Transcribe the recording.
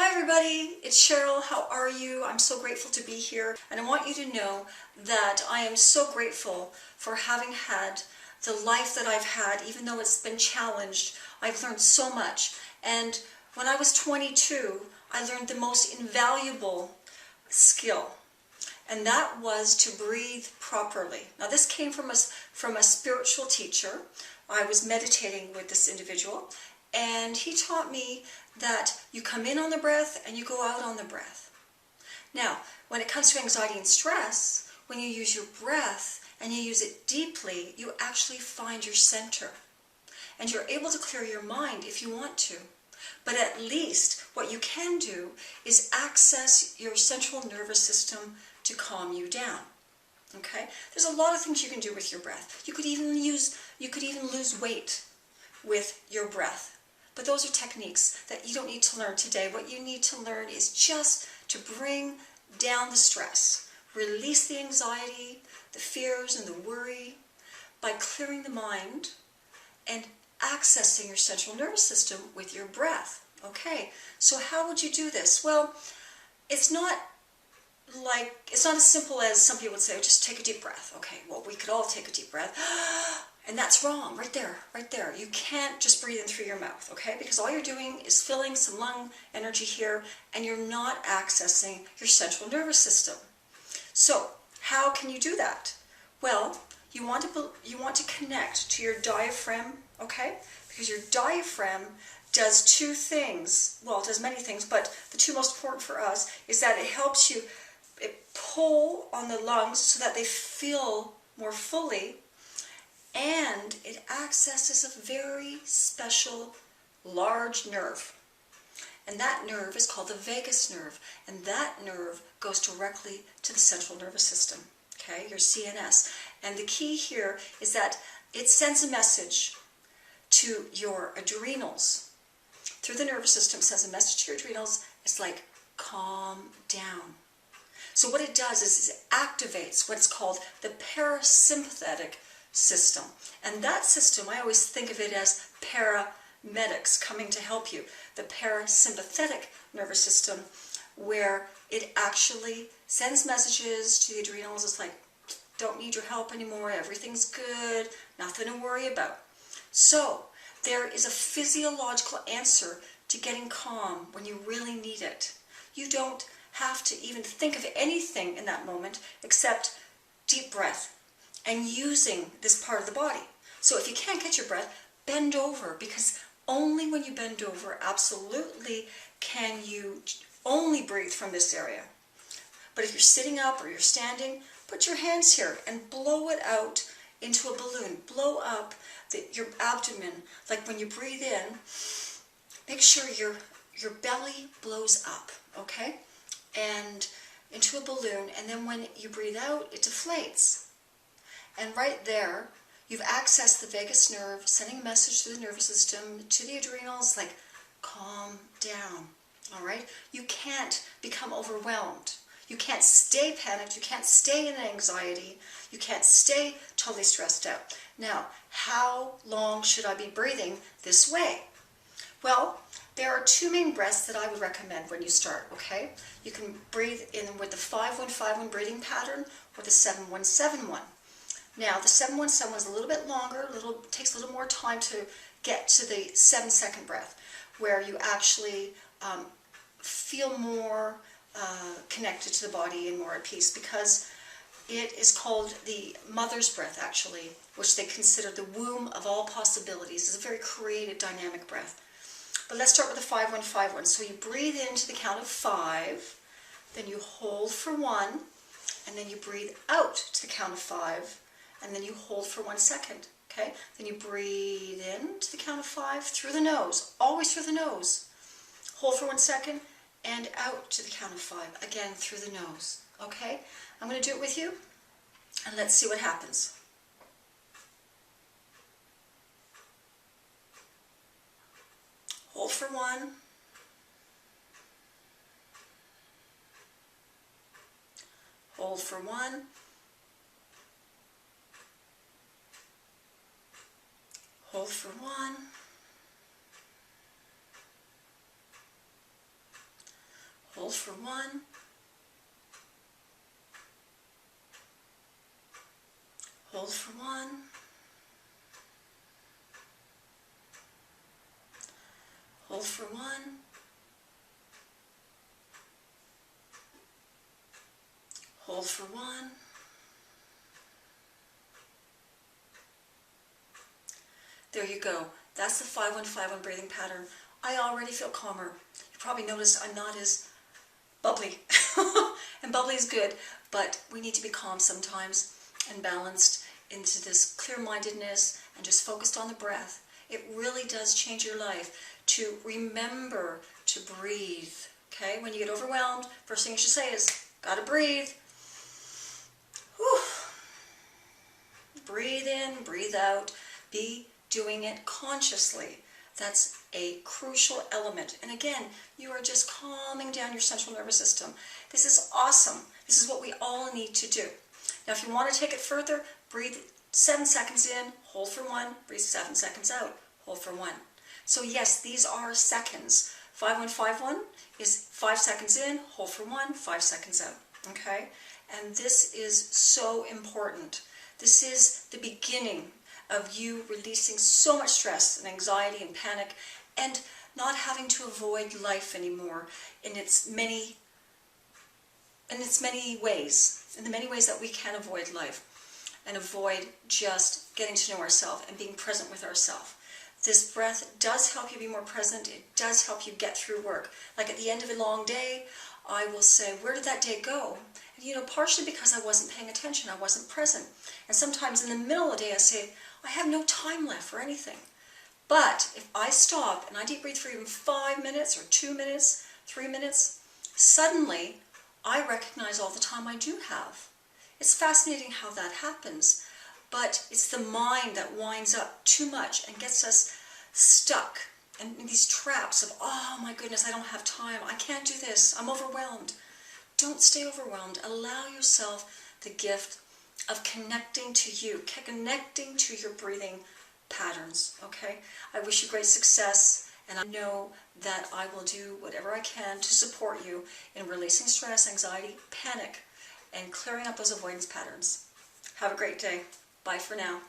Hi everybody, it's Cheryl. How are you? I'm so grateful to be here, and I want you to know that I am so grateful for having had the life that I've had. Even though it's been challenged, I've learned so much. And when I was 22, I learned the most invaluable skill, and that was to breathe properly. Now this came from a spiritual teacher. I was meditating with this individual, and he taught me that you come in on the breath and you go out on the breath. Now, when it comes to anxiety and stress, when you use your breath and you use it deeply, you actually find your center. And you're able to clear your mind if you want to. But at least what you can do is access your central nervous system to calm you down. Okay? There's a lot of things you can do with your breath. You could even lose weight with your breath. But those are techniques that you don't need to learn today. What you need to learn is just to bring down the stress, release the anxiety, the fears, and the worry by clearing the mind and accessing your central nervous system with your breath. Okay, so how would you do this? Well, it's not as simple as some people would say, oh, just take a deep breath. Okay, well, we could all take a deep breath. And that's wrong, right there. You can't just breathe in through your mouth, okay? Because all you're doing is filling some lung energy here, and you're not accessing your central nervous system. So, how can you do that? Well, you want to connect to your diaphragm, okay? Because your diaphragm does two things. Well, it does many things, but the two most important for us is that it helps you pull on the lungs so that they fill more fully, and it accesses a very special large nerve. And that nerve is called the vagus nerve, and that nerve goes directly to the central nervous system, okay, your CNS. And the key here is that it sends a message to your adrenals. Through the nervous system, sends a message to your adrenals. It's like, calm down. So what it does is it activates what's called the parasympathetic system. And that system, I always think of it as paramedics coming to help you. The parasympathetic nervous system, where it actually sends messages to the adrenals. It's like, don't need your help anymore, everything's good, nothing to worry about. So there is a physiological answer to getting calm when you really need it. You don't have to even think of anything in that moment except deep breath and using this part of the body. So if you can't get your breath, bend over, because only when you bend over, absolutely, can you only breathe from this area. But if you're sitting up or you're standing, put your hands here and blow it out into a balloon. Blow up your abdomen. Like when you breathe in, make sure your belly blows up, okay? And into a balloon, and then when you breathe out, it deflates. And right there, you've accessed the vagus nerve, sending a message to the nervous system, to the adrenals, like, calm down, all right? You can't become overwhelmed. You can't stay panicked. You can't stay in anxiety. You can't stay totally stressed out. Now, how long should I be breathing this way? Well, there are two main breaths that I would recommend when you start, okay? You can breathe in with the 5-1-5-1 breathing pattern or the 7-1-7-1. Now, the 7-1-7-1 is a little bit longer, takes a little more time to get to the 7-second breath, where you actually feel more connected to the body and more at peace, because it is called the mother's breath, actually, which they consider the womb of all possibilities. It's a very creative, dynamic breath. But let's start with the 5-1-5-1. So you breathe in to the count of 5, then you hold for 1, and then you breathe out to the count of 5, and then you hold for 1 second, okay? Then you breathe in to the count of 5 through the nose, always through the nose. Hold for 1 second, and out to the count of 5, again through the nose, okay? I'm going to do it with you, and let's see what happens. Hold for 1. Hold for 1. Hold for 1. Hold for 1. Hold for 1. Hold for 1. Hold for 1. There you go. That's the 5151 breathing pattern. I already feel calmer. You probably noticed I'm not as bubbly. And bubbly is good, but we need to be calm sometimes and balanced into this clear-mindedness and just focused on the breath. It really does change your life to remember to breathe. Okay? When you get overwhelmed, first thing you should say is, gotta breathe. Whew. Breathe in, breathe out. Be doing it consciously. That's a crucial element. And again, you are just calming down your central nervous system. This is awesome. This is what we all need to do. Now, if you want to take it further, breathe 7 seconds in, hold for 1, breathe 7 seconds out, hold for 1. So yes, these are seconds. 5151 is 5 seconds in, hold for 1, 5 seconds out. Okay? And this is so important. This is the beginning of you releasing so much stress and anxiety and panic and not having to avoid life anymore in its many ways, in the many ways that we can avoid life and avoid just getting to know ourselves and being present with ourselves. This breath does help you be more present. It does help you get through work. Like at the end of a long day, I will say, where did that day go? And, you know, partially because I wasn't paying attention, I wasn't present. And sometimes in the middle of the day, I say, I have no time left for anything. But if I stop and I deep breathe for even 5 minutes or 2 minutes, 3 minutes, suddenly I recognize all the time I do have. It's fascinating how that happens. But it's the mind that winds up too much and gets us stuck in these traps of, oh my goodness, I don't have time. I can't do this. I'm overwhelmed. Don't stay overwhelmed. Allow yourself the gift of connecting to you, connecting to your breathing patterns, okay? I wish you great success, and I know that I will do whatever I can to support you in releasing stress, anxiety, panic, and clearing up those avoidance patterns. Have a great day. Bye for now.